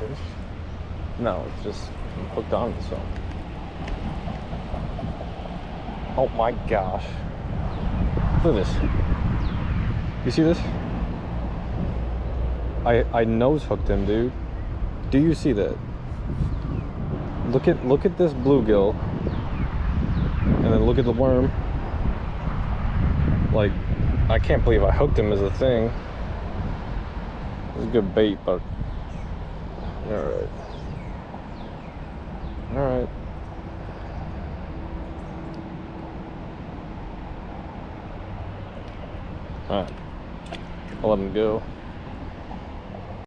fish? No, it's just hooked onto something. Oh my gosh. Look at this. You see this? I nose hooked him, dude. Do you see that? Look at this bluegill. And then look at the worm. Like, I can't believe I hooked him as a thing. It's a good bait, but alright. Alright. Alright. I'll let him go.